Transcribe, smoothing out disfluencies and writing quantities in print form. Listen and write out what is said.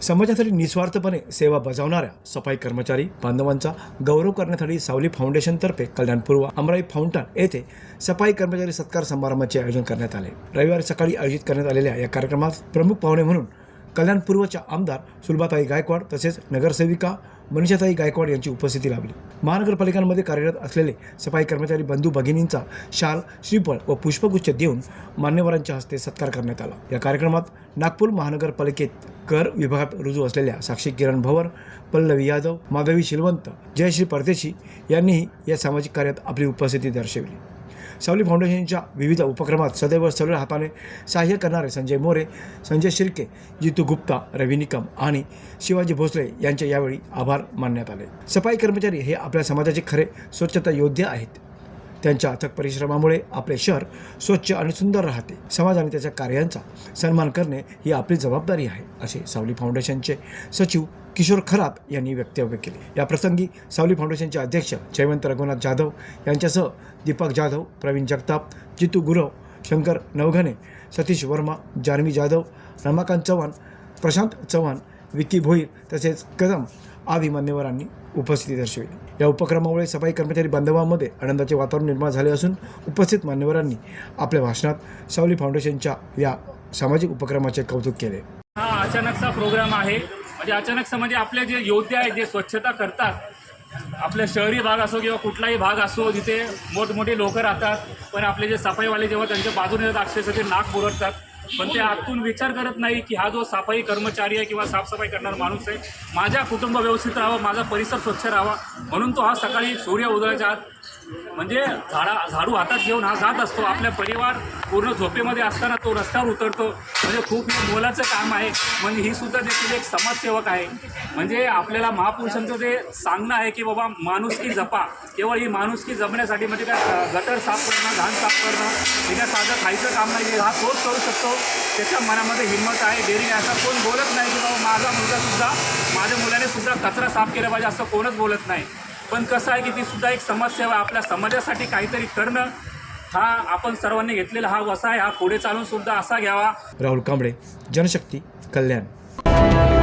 समाजासाठी निस्वार्थपणे सेवा बजावणाऱ्या सफाई कर्मचारी बांधवांचा गौरव करण्यासाठी सावली फाउंडेशनतर्फे कल्याणपूर्व अमराई फाउंटन येथे सफाई कर्मचारी सत्कार समारंभाचे आयोजन करण्यात आले। रविवारी सकाळी आयोजित करण्यात आलेल्या या कार्यक्रमात प्रमुख पाहुणे म्हणून कल्याणपूर्वच्या आमदार सुलभाताई गायकवाड तसेच नगरसेविका मनीषाताई गायकवाड यांची उपस्थिती लाभली। महानगरपालिकांमध्ये कार्यरत असलेले सफाई कर्मचारी बंधू भगिनींचा शाल, श्रीफळ व पुष्पगुच्छ देऊन मान्यवरांच्या हस्ते सत्कार करण्यात आला। या कार्यक्रमात नागपूर महानगरपालिकेत कर विभागात रुजू असलेल्या साक्षी किरण भवर, पल्लवी यादव, माधवी शिलवंत, जयश्री परदेशी यांनीही या सामाजिक कार्यात आपली उपस्थिती दर्शवली। सावली फाउंडेशनच्या विविध उपक्रमात सदैव सरळ हाताने सहाय्य करणारे संजय मोरे, संजय शिर्के, जितू गुप्ता, रवी निकम आणि शिवाजी भोसले यांचे यावेळी आभार मानण्यात आले। सफाई कर्मचारी हे आपल्या समाजाचे खरे स्वच्छता योद्धे आहेत। त्यांच्या अथक परिश्रमामुळे आपले शहर स्वच्छ आणि सुंदर राहते। समाजाने त्याच्या कार्यांचा सन्मान करणे ही आपली जबाबदारी आहे, असे सावली फाउंडेशनचे सचिव किशोर खरात यांनी वक्तव्य केले। या प्रसंगी सावली फाउंडेशनचे अध्यक्ष जयवंत रघुनाथ जाधव यांच्यासह दीपक जाधव, प्रवीण जगताप, जितू गुरव, शंकर नवघने, सतीश वर्मा, जानवी जाधव, रमाकांत चव्हाण, प्रशांत चव्हाण, विक्की भोईर तसेच कदम आदी मान्यवरांनी उपस्थिती दर्शवली। या उपक्रमामुळे सफाई कर्मचारी बांधवांमध्ये आनंदाचे वातावरण निर्माण झाले असून उपस्थित मान्यवरांनी आपल्या भाषणात सावली फाउंडेशनच्या या सामाजिक उपक्रमाचे कौतुक केले। हा अचानकचा प्रोग्राम आहे, म्हणजे अचानकचा म्हणजे आपले जे योद्धे आहेत जे स्वच्छता करतात, आपले शहरी भाग असो किंवा कुठलाही भाग असो जिथे मोठमोठे लोक राहतात, पण आपले जे सफाईवाले जेव्हा त्यांच्या बाजूने येतात अक्षरशः ते नाक बुरडतात, पण ते आतून विचार करत नाही की हा जो सफाई कर्मचारी आहे किंवा साफसफाई करणारा माणूस आहे, माझ्या कुटुंब व्यवस्थित राहावं, माझा परिसर स्वच्छ राहावा म्हणून तो हा सकाळी सूर्य उदयाच्या आत म्हणजे झाडू हातात घेऊन हा जात असतो। आपल्या परिवार पूर्ण झोपेमध्ये असताना तो रस्त्यावर उतरतो, म्हणजे खूप मोलाचं काम आहे। म्हणजे ही सुद्धा देखील एक समाजसेवक आहे। म्हणजे आपल्याला महापुरुषांचं जे सांगणं आहे की बाबा माणुसकी जपा, केवळ ही माणुसकी जपण्यासाठी म्हणजे काय गटर साफ करणं, घाण साफ करणं हे काय साधं खायचं काम नाही, हा तोच करू शकतो। त्याच्या मनामध्ये हिंमत आहे, डेअरिंग आहे। असं कोण बोलत नाही की बाबा माझा मुलगासुद्धा, माझ्या मुलाने सुद्धा कचरा साफ केला पाहिजे असं कोणच बोलत नाही। पण कसं आहे की ती सुद्धा एक समाजसेवा, आपल्या समाजासाठी काहीतरी करणं हा आपण सर्वांनी घेतलेला हा वसा आहे, हा पुढे चालून सुद्धा असा घ्यावा। राहुल कांबळे, जनशक्ती, कल्याण।